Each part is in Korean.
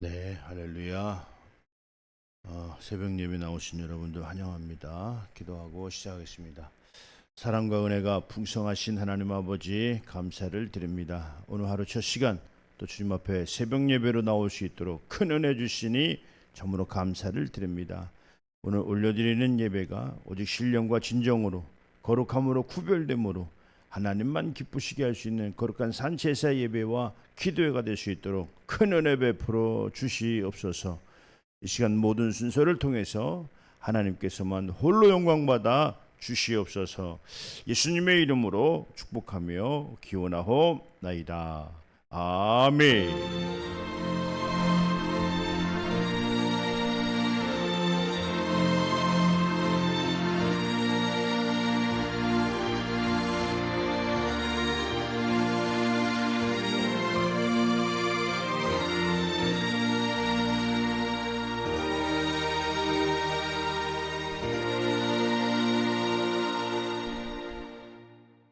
네, 할렐루야. 새벽 예배 나오신 여러분들 환영합니다. 기도하고 시작하겠습니다. 사랑과 은혜가 풍성하신 하나님 아버지 감사를 드립니다. 오늘 하루 첫 시간 또 주님 앞에 새벽 예배로 나올 수 있도록 큰 은혜 주시니 참으로 감사를 드립니다. 오늘 올려드리는 예배가 오직 신령과 진정으로 거룩함으로 구별됨으로 하나님만 기쁘시게 할 수 있는 거룩한 산제사 예배와 기도회가 될 수 있도록 큰 은혜 베풀어 주시옵소서. 이 시간 모든 순서를 통해서 하나님께서만 홀로 영광받아 주시옵소서. 예수님의 이름으로 축복하며 기원하옵나이다. 아멘.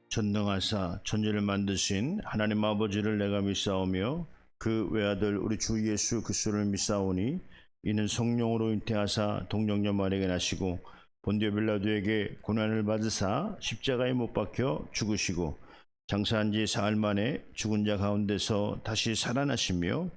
전능하사 천지를 만드신 하나님 아버지를 내가 믿사오며 그 외아들 우리 주 예수 그리스도를 믿사오니 이는 성령으로 잉태하사 동정녀 마리아에게 나시고 본디오 빌라도에게 고난을 받으사 십자가에 못 박혀 죽으시고 장사한 지 사흘 만에 죽은 자 가운데서 다시 살아나시며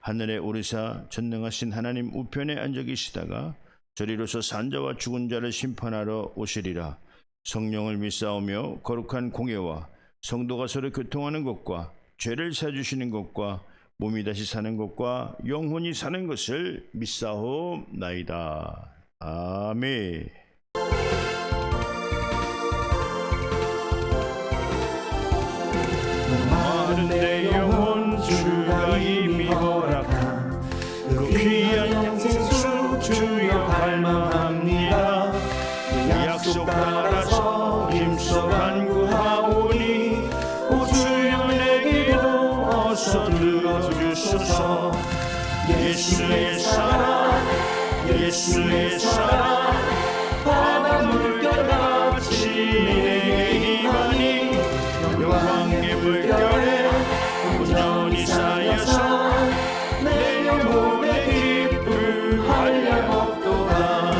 하늘에 오르사 전능하신 하나님 우편에 앉아 계시다가 저리로서 산 자와 죽은 자를 심판하러 오시리라. 성령을 믿사오며 거룩한 공예와 성도가 서로 교통하는 것과 죄를 사주시는 것과 몸이 다시 사는 것과 영혼이 사는 것을 믿사옵나이다. 아멘. 마른 내 영혼 주가 이미 허락한 그 귀한 영생수 주여 갈망합니다. 그 약속 따라서 힘써 간구하오니 오 주여 내게도 어서 들어주소서. 예수의 사랑 예수의 사랑 바다 물결같이 내게 임하니 영광의 물결에 온전히 쌓여서 내 영혼의 기쁨 한량없도다.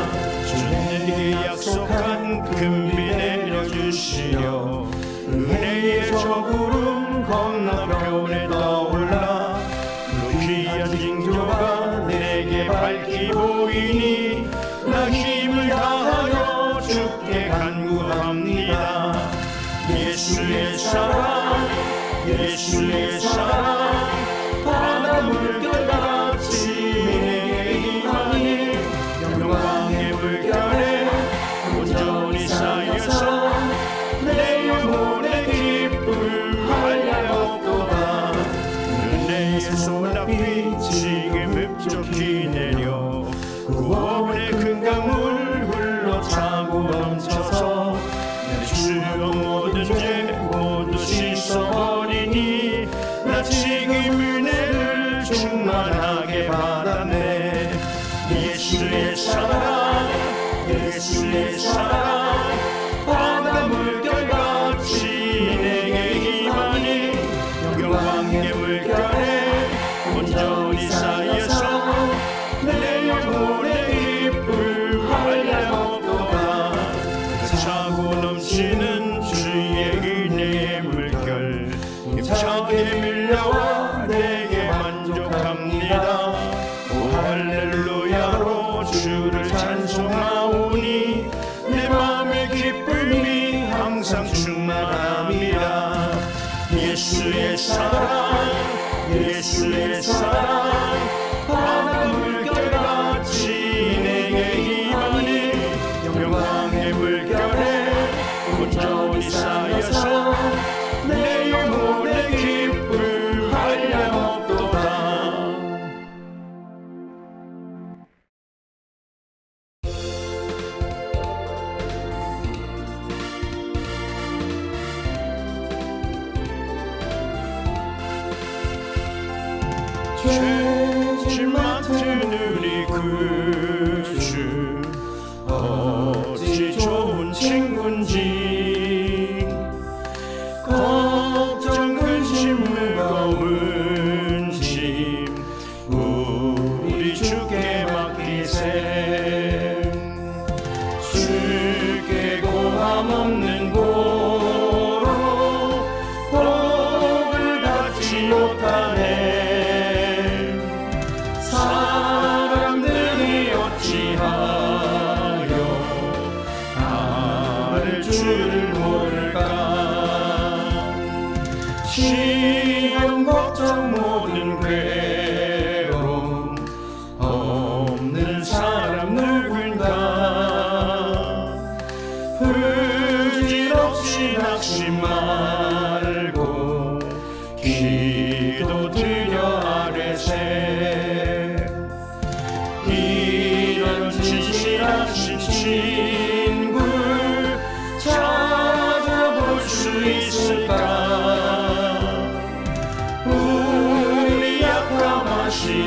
주는 내게 약속한 금비 내려주시려 은혜의 저구름 건너편에 떠올라 그 귀한 징조가 내게 밝히 보이니 나 힘을 다하여 주께 간구합니다. 예수의 사랑 예수의 사랑 바다 물결같이 내게 임하니 영광의 물결에 온전히 쌓여서 내 영혼의 기쁨 한량없도다. 은혜의 소낙비 지금 흡족히 내려 구원의 큰 강물 흘러차고 넘쳐서 내 주여 모든 죄 모두 씻어버리니 나 지금 은혜를 충만하게 받았네. 예수의 사랑 예수의 사랑 바다 물결같이 내게 임하니 영광의 물결에 온전히 쌓여서 내 영혼의 기쁨 한량없도다. 차고 넘치는 주의 은혜의 물결 힘차게 밀려와 내게 만족합니다. 오 할렐루야로 주를 찬송하오니 내 마음의 기쁨이 항상 충만합니다. 예수의 사랑 예수의 사랑 바다 물결같이 내게 임하니 영광의 물결에 온전히 쌓여서 내 영혼의 기쁨 한량없도다. 죄질 맡은 우리 구주 어찌 좋은 친구인지 걱정 근심 무거운 짐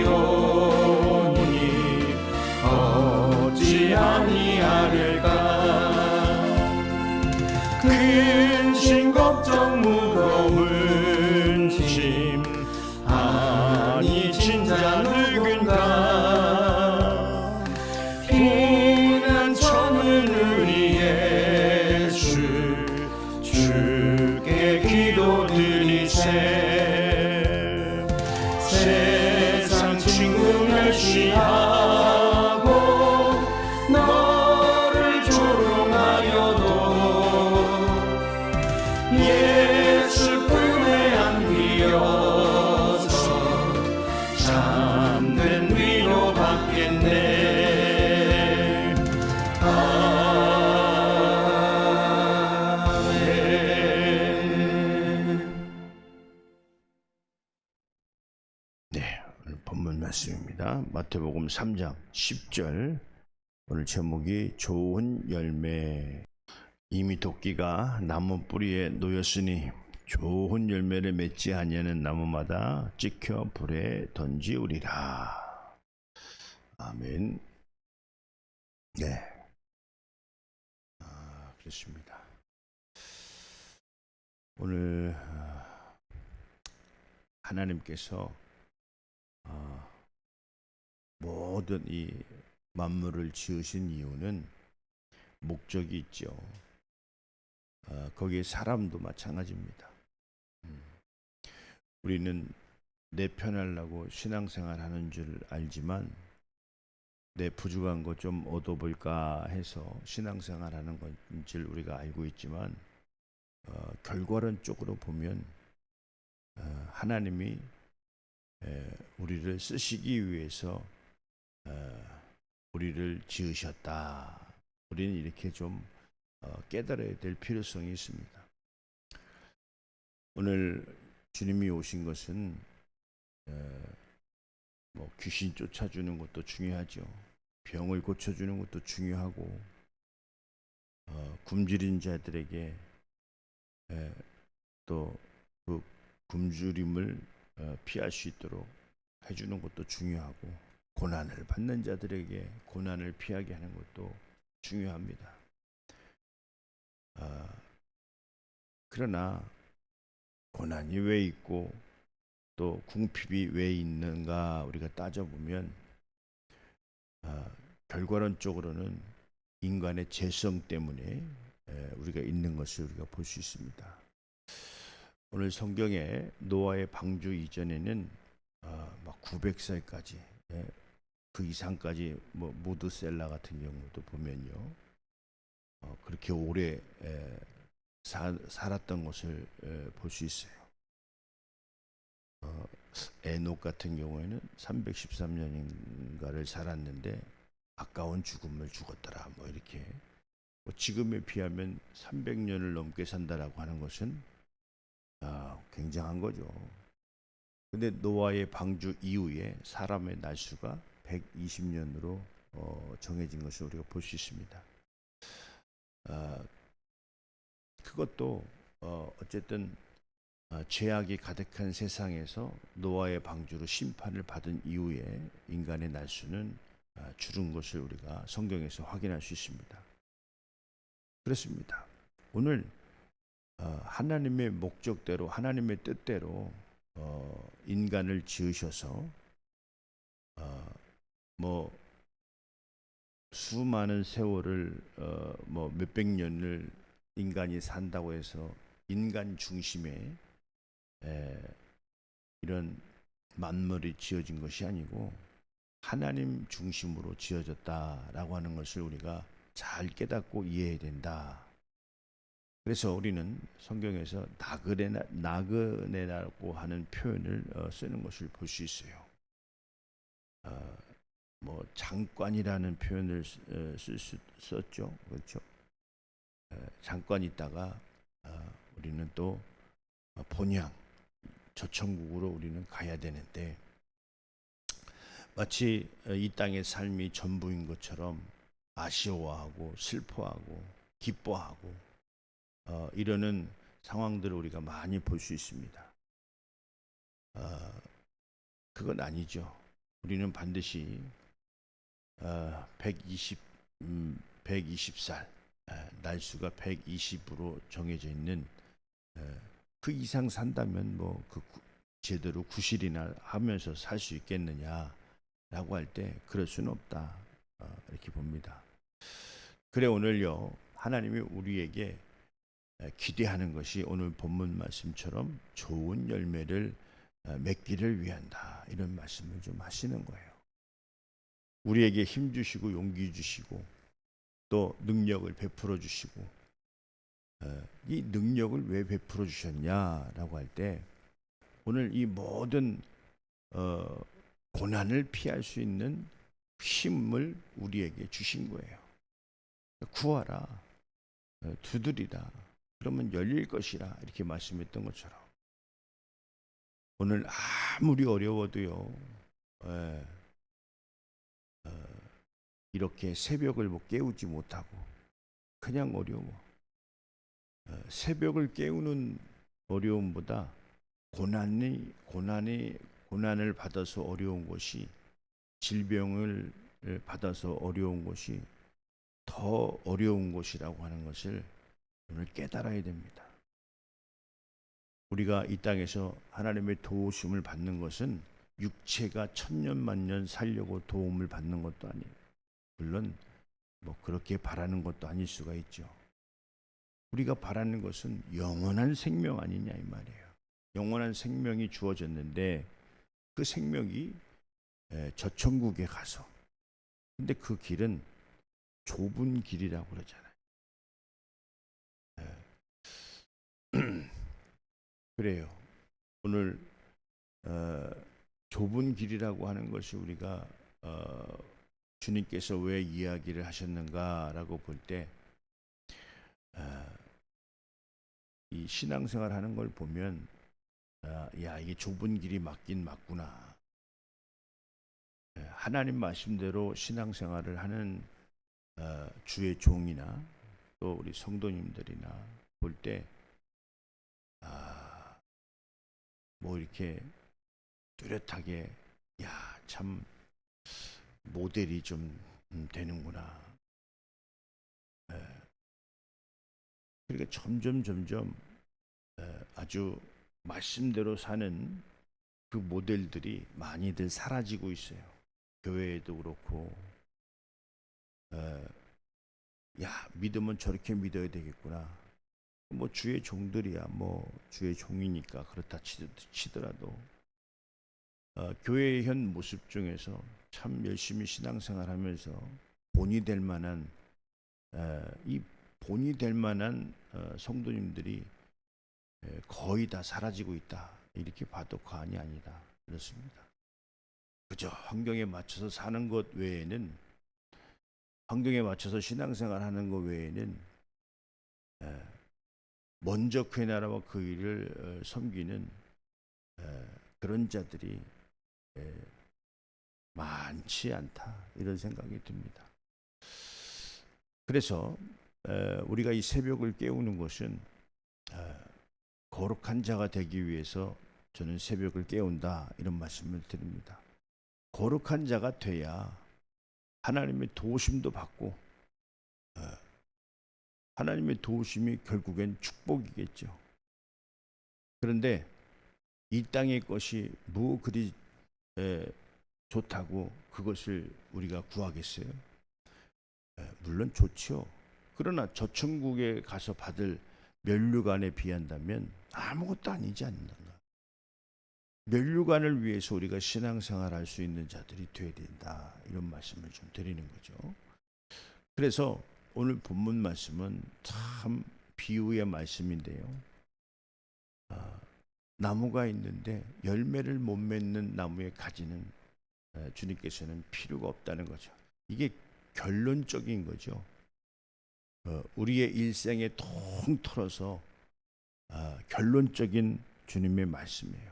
아니오니 어찌 아니하리까 근심 걱정 무거운 짐 아니 진짜 누군가 피난 처는 우리 예수 주께 기도드리세 세상 친구 멸시하고 너를 조롱하여도 예수 품에 안기어서 참된 위로 받겠네. 아멘. 네, 오늘 본문 말씀입니다. 마태복음 3장 10절. 오늘 제목이 좋은 열매. 이미 도끼가 나무 뿌리에 놓였으니 좋은 열매를 맺지 아니하는 나무마다 찍혀 불에 던지우리라. 아멘. 네, 그렇습니다. 오늘 하나님께서 모든 이 만물을 지으신 이유는 목적이 있죠. 거기에 사람도 마찬가지입니다. 우리는 내 편하려고 신앙생활 하는 줄 알지만 내 부족한 것 좀 얻어볼까 해서 신앙생활 하는 건줄 우리가 알고 있지만 결과론적으로 보면 하나님이 우리를 쓰시기 위해서 우리를 지으셨다. 우리는 이렇게 좀 깨달아야 될 필요성이 있습니다. 오늘 주님이 오신 것은 귀신 쫓아주는 것도 중요하죠. 병을 고쳐주는 것도 중요하고 굶주린 자들에게 또 그 굶주림을 피할 수 있도록 해주는 것도 중요하고 고난을 받는 자들에게 고난을 피하게 하는 것도 중요합니다. 그러나 고난이 왜 있고 또 궁핍이 왜 있는가 우리가 따져보면 결과론적으로는 인간의 죄성 때문에 우리가 있는 것을 우리가 볼 수 있습니다. 오늘 성경에 노아의 방주 이전에는 막 900살까지 그 이상까지 무드셀라 같은 경우도 보면요 그렇게 오래 살았던 것을 볼 수 있어요. 에녹 같은 경우에는 313년인가를 살았는데 아까운 죽음을 죽었더라. 이렇게 지금에 비하면 300년을 넘게 산다라고 하는 것은 굉장한 거죠. 근데 노아의 방주 이후에 사람의 날수가 120년으로 정해진 것을 우리가 볼 수 있습니다. 그것도 어쨌든 죄악이 가득한 세상에서 노아의 방주로 심판을 받은 이후에 인간의 날수는 줄은 것을 우리가 성경에서 확인할 수 있습니다. 그렇습니다. 오늘 하나님의 목적대로 하나님의 뜻대로 인간을 지으셔서 수많은 세월을 몇백 년을 인간이 산다고 해서 인간 중심의 이런 만물이 지어진 것이 아니고 하나님 중심으로 지어졌다라고 하는 것을 우리가 잘 깨닫고 이해해야 된다. 그래서 우리는 성경에서 나그네라고 하는 표현을 쓰는 것을 볼 수 있어요. 장관이라는 표현을 썼죠. 그렇죠? 잠깐 있다가 우리는 또 본향 저천국으로 우리는 가야 되는데 마치 이 땅의 삶이 전부인 것처럼 아쉬워하고 슬퍼하고 기뻐하고 이러는 상황들을 우리가 많이 볼 수 있습니다. 그건 아니죠. 우리는 반드시 120살, 날수가 120으로 정해져 있는 그 이상 산다면 뭐 그 제대로 구실이나 하면서 살 수 있겠느냐라고 할 때 그럴 수는 없다, 이렇게 봅니다. 그래 오늘요 하나님이 우리에게 기대하는 것이 오늘 본문 말씀처럼 좋은 열매를 맺기를 위한다, 이런 말씀을 좀 하시는 거예요. 우리에게 힘 주시고 용기 주시고 또 능력을 베풀어 주시고, 이 능력을 왜 베풀어 주셨냐라고 할 때 오늘 이 모든 고난을 피할 수 있는 힘을 우리에게 주신 거예요. 구하라, 두드리라, 그러면 열릴 것이라, 이렇게 말씀했던 것처럼 오늘 아무리 어려워도요, 이렇게 새벽을 뭐 깨우지 못하고 그냥 어려워, 새벽을 깨우는 어려움보다 고난을 받아서 어려운 것이, 질병을 받아서 어려운 것이 더 어려운 것이라고 하는 것을 오늘 깨달아야 됩니다. 우리가 이 땅에서 하나님의 도우심을 받는 것은 육체가 천년만년 살려고 도움을 받는 것도 아니에요. 물론 뭐 그렇게 바라는 것도 아닐 수가 있죠. 우리가 바라는 것은 영원한 생명 아니냐 이 말이에요. 영원한 생명이 주어졌는데 그 생명이 저 천국에 가서, 근데 그 길은 좁은 길이라고 그러잖아요. 그래요. 오늘 좁은 길이라고 하는 것이 우리가 주님께서 왜 이야기를 하셨는가라고 볼 때, 이 신앙생활 하는 걸 보면 야, 이게 좁은 길이 맞긴 맞구나. 하나님 말씀대로 신앙생활을 하는 주의 종이나 또 우리 성도님들이나 볼 때 뭐 이렇게 뚜렷하게 야, 참 모델이 좀 되는구나. 그러니까 점점 아주 말씀대로 사는 그 모델들이 많이들 사라지고 있어요. 교회에도 그렇고, 야, 믿으면 저렇게 믿어야 되겠구나. 뭐 주의 종들이야, 뭐 주의 종이니까 그렇다 치더라도 교회의 현 모습 중에서 참 열심히 신앙생활하면서 본이 될 만한 성도님들이 거의 다 사라지고 있다, 이렇게 봐도 과언이 아니다, 그렇습니다. 그저 환경에 맞춰서 사는 것 외에는, 환경에 맞춰서 신앙생활하는 것 외에는 먼저 그의 나라와 그 일을 섬기는 그런 자들이 많지 않다, 이런 생각이 듭니다. 그래서 우리가 이 새벽을 깨우는 것은 거룩한 자가 되기 위해서 저는 새벽을 깨운다, 이런 말씀을 드립니다. 거룩한 자가 돼야 하나님의 도우심도 받고, 하나님의 도우심이 결국엔 축복이겠죠. 그런데 이 땅의 것이 뭐 그리 좋다고 그것을 우리가 구하겠어요? 물론 좋죠. 그러나 저 천국에 가서 받을 면류관에 비한다면 아무것도 아니지 않는가. 면류관을 위해서 우리가 신앙생활 할 수 있는 자들이 되어야 된다, 이런 말씀을 좀 드리는 거죠. 그래서 오늘 본문 말씀은 참 비유의 말씀인데요. 나무가 있는데 열매를 못 맺는 나무의 가지는 주님께서는 필요가 없다는 거죠. 이게 결론적인 거죠. 우리의 일생에 통틀어서 결론적인 주님의 말씀이에요.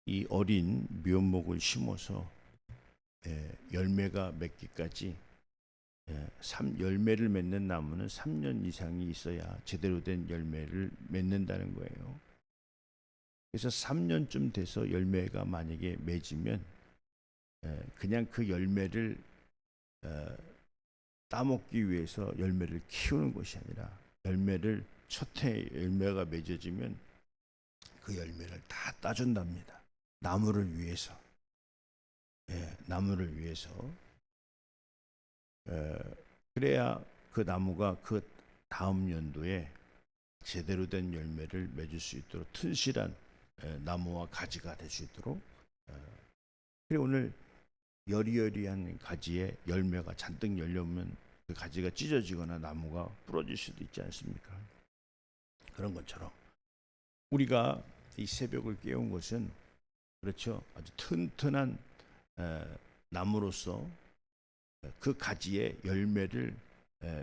이 어린 묘목을 심어서 열매가 맺기까지 열매를 맺는 나무는 3년 이상이 있어야 제대로 된 열매를 맺는다는 거예요. 그래서 3년쯤 돼서 열매가 만약에 맺으면 그냥 그 열매를 따먹기 위해서 열매를 키우는 것이 아니라 열매를 첫 해 열매가 맺어지면 그 열매를 다 따준답니다. 나무를 위해서. 나무를 위해서. 그래야 그 나무가 그 다음 연도에 제대로 된 열매를 맺을 수 있도록 튼실한 나무와 가지가 될 수 있도록. 그리고 오늘 여리여리한 가지에 열매가 잔뜩 열려면 그 가지가 찢어지거나 나무가 부러질 수도 있지 않습니까? 그런 것처럼 우리가 이 새벽을 깨운 것은 그렇죠. 아주 튼튼한 나무로서 그 가지에 열매를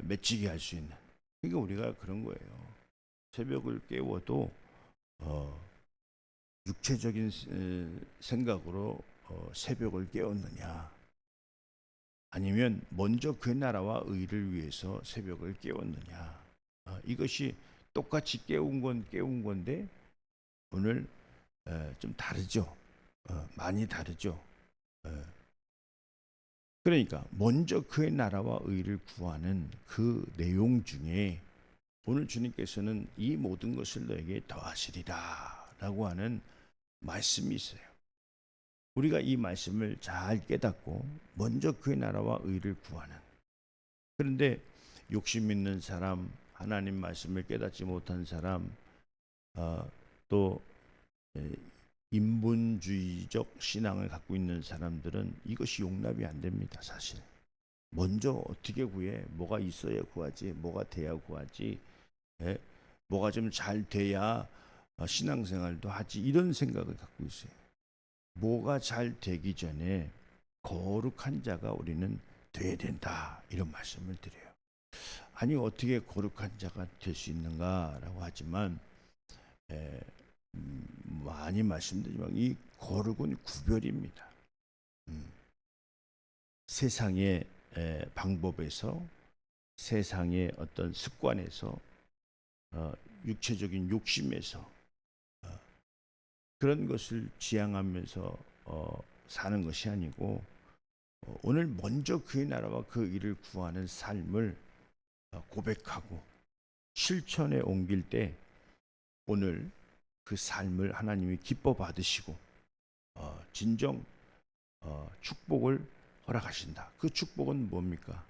맺히게 할 수 있는. 그러니까 우리가 그런 거예요. 새벽을 깨워도 육체적인 생각으로 새벽을 깨웠느냐, 아니면 먼저 그 나라와 의를 위해서 새벽을 깨웠느냐. 이것이 똑같이 깨운 건데 오늘 좀 다르죠. 많이 다르죠. 그러니까 먼저 그의 나라와 의를 구하는 그 내용 중에 오늘 주님께서는 이 모든 것을 너에게 더하시리라 라고 하는 말씀이 있어요. 우리가 이 말씀을 잘 깨닫고 먼저 그의 나라와 의를 구하는. 그런데 욕심 있는 사람, 하나님 말씀을 깨닫지 못한 사람, 또 인본주의적 신앙을 갖고 있는 사람들은 이것이 용납이 안 됩니다. 사실 먼저 어떻게 구해? 뭐가 있어야 구하지, 뭐가 돼야 구하지, 뭐가 좀 잘 돼야 신앙생활도 하지, 이런 생각을 갖고 있어요. 뭐가 잘 되기 전에 거룩한 자가 우리는 돼야 된다, 이런 말씀을 드려요. 아니 어떻게 거룩한 자가 될 수 있는가라고 하지만 많이 말씀드리지만 이 거룩은 구별입니다. 세상의 방법에서, 세상의 어떤 습관에서, 육체적인 욕심에서 그런 것을 지향하면서 사는 것이 아니고 오늘 먼저 그의 나라와 그 일을 구하는 삶을 고백하고 실천에 옮길 때 오늘 그 삶을 하나님이 기뻐 받으시고 진정 축복을 허락하신다. 그 축복은 뭡니까?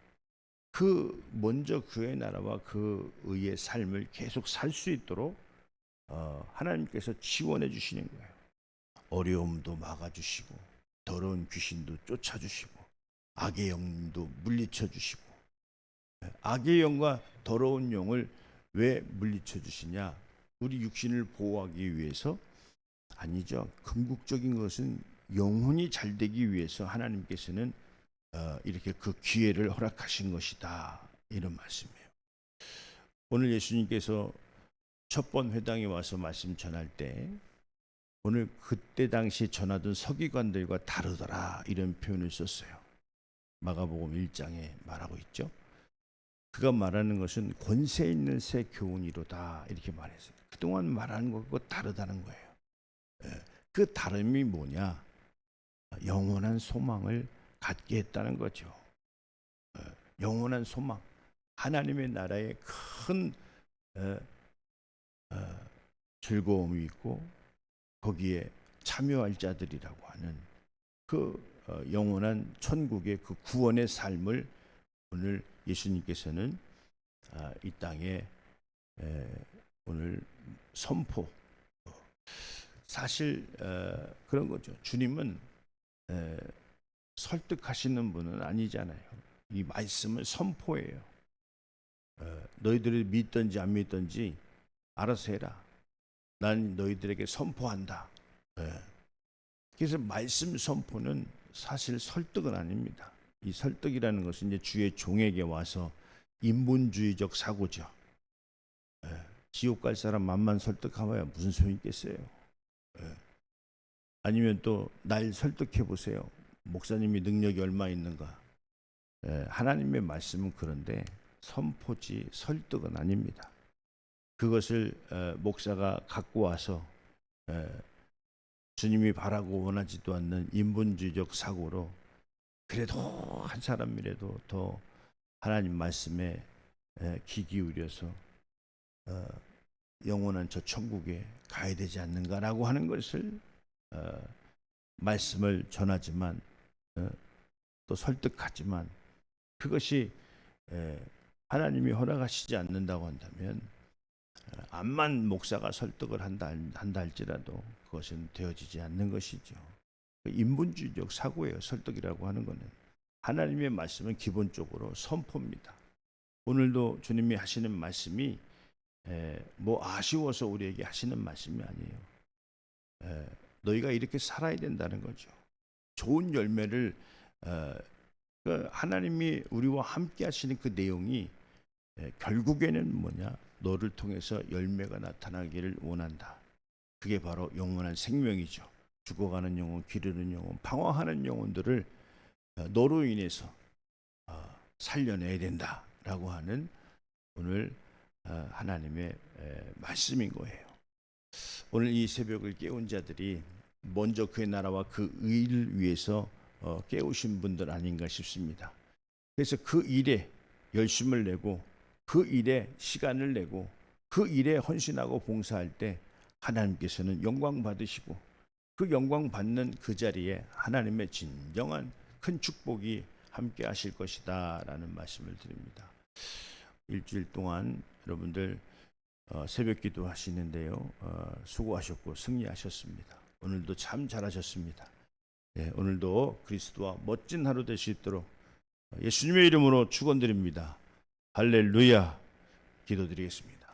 그 먼저 그의 나라와 그 의의 삶을 계속 살 수 있도록 하나님께서 지원해 주시는 거예요. 어려움도 막아주시고 더러운 귀신도 쫓아주시고 악의 영도 물리쳐 주시고. 악의 영과 더러운 영을 왜 물리쳐 주시냐? 우리 육신을 보호하기 위해서? 아니죠. 궁극적인 것은 영혼이 잘 되기 위해서 하나님께서는 이렇게 그 기회를 허락하신 것이다, 이런 말씀이에요. 오늘 예수님께서 첫 번 회당에 와서 말씀 전할 때 오늘 그때 당시 전하던 서기관들과 다르더라, 이런 표현을 썼어요. 마가복음 1장에 말하고 있죠. 그가 말하는 것은 권세 있는 새 교훈이로다, 이렇게 말했어요. 그동안 말하는 것과 다르다는 거예요. 그 다름이 뭐냐? 영원한 소망을 갖게 했다는 거죠. 영원한 소망, 하나님의 나라에 큰 즐거움이 있고 거기에 참여할 자들이라고 하는 그 영원한 천국의 그 구원의 삶을 오늘 예수님께서는 이 땅에 오늘 선포. 사실 그런 거죠. 주님은 설득하시는 분은 아니잖아요. 이 말씀을 선포해요. 너희들이 믿든지 안 믿든지 알아서 해라. 난 너희들에게 선포한다. 그래서 말씀 선포는 사실 설득은 아닙니다. 이 설득이라는 것은 이제 주의 종에게 와서 인본주의적 사고죠. 지옥 갈 사람 만만 설득하면 무슨 소용이 있겠어요. 아니면 또 날 설득해 보세요. 목사님이 능력이 얼마 있는가. 하나님의 말씀은 그런데 선포지 설득은 아닙니다. 그것을 목사가 갖고 와서 주님이 바라고 원하지도 않는 인본주의적 사고로 그래도 한 사람이라도 더 하나님 말씀에 귀 기울여서 영원한 저 천국에 가야 되지 않는가라고 하는 것을 말씀을 전하지만 또 설득하지만 그것이 하나님이 허락하시지 않는다고 한다면 암만 목사가 설득을 한다 할지라도 그것은 되어지지 않는 것이죠. 인본주의적 사고예요. 설득이라고 하는 것은 하나님의 말씀은 기본적으로 선포입니다. 오늘도 주님이 하시는 말씀이 뭐 아쉬워서 우리에게 하시는 말씀이 아니에요. 너희가 이렇게 살아야 된다는 거죠. 좋은 열매를 하나님이 우리와 함께 하시는 그 내용이 결국에는 뭐냐? 너를 통해서 열매가 나타나기를 원한다. 그게 바로 영원한 생명이죠. 죽어가는 영혼, 기르는 영혼, 방황하는 영혼들을 너로 인해서 살려내야 된다라고 하는 오늘 하나님의 말씀인 거예요. 오늘 이 새벽을 깨운 자들이 먼저 그의 나라와 그 의를 위해서 깨우신 분들 아닌가 싶습니다. 그래서 그 일에 열심을 내고 그 일에 시간을 내고 그 일에 헌신하고 봉사할 때 하나님께서는 영광 받으시고 그 영광 받는 그 자리에 하나님의 진정한 큰 축복이 함께 하실 것이다 라는 말씀을 드립니다. 일주일 동안 여러분들 새벽 기도 하시는데요, 수고하셨고 승리하셨습니다. 오늘도 참 잘하셨습니다. 오늘도 그리스도와 멋진 하루 될 수 있도록 예수님의 이름으로 축원드립니다. 할렐루야. 기도드리겠습니다.